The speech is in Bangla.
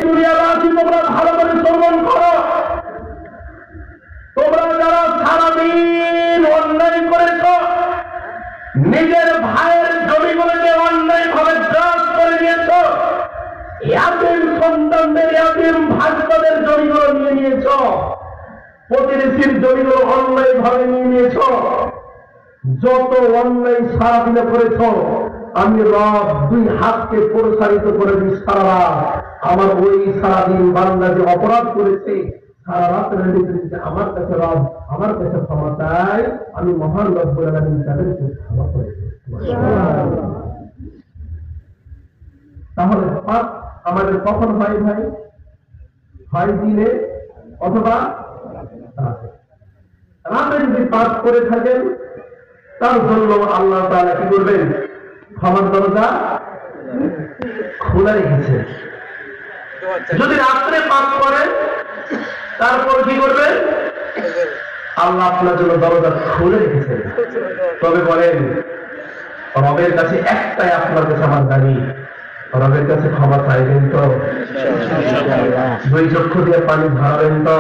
দুনিয়াবাসী তোমরা ভালো করে শ্রবণ করো। তোমরা যারা সারাদিন অন্যায় করেছ, নিজের ভাইয়ের জমিগুলোকে অন্যায় ভাবে চাষ করে নিয়েছ, ইয়াতিম সন্তানদের, ইয়াতিম ভাগ্যদের জমিগুলো নিয়ে নিয়েছ, প্রতিবেশীর জমিগুলো অন্যায় ভাবে নিয়ে নিয়েছ, যত অন্যায় সারাদিনে করেছ, আমি রব দুই হাতকে প্রসারিত করে দিই সারা রাত। আমার ওই সারাদিন বান্দা যে অপরাধ করেছে, সারা রাতের ভিতরে আমার কাছে রব, আমার কাছে ক্ষমা চাই, আমি মহান রব্বুল আলামিন তাদেরকে ক্ষমা করে দিই। তাহলে পাপ আমাদের কখন হয় ভাই? হয় দিনে অথবা রাতে। রাতে যদি পাপ করে থাকেন, তার জন্য আল্লাহ তাআলা কি করবেন? ক্ষমার দরজা খোলা রেখেছে। যদি রাত্রে পাপ করেন, তারপর কি করবেন? আল্লাহ আপনার জন্য দরজা খুলে রেখেছেন। তবে বলেন, রবের কাছে একটাই আপনার কাছে আমার দাবি, রবের কাছে ক্ষমা চাইবেন তো? দুই চক্ষু দিয়ে পানি ধারাবেন তো?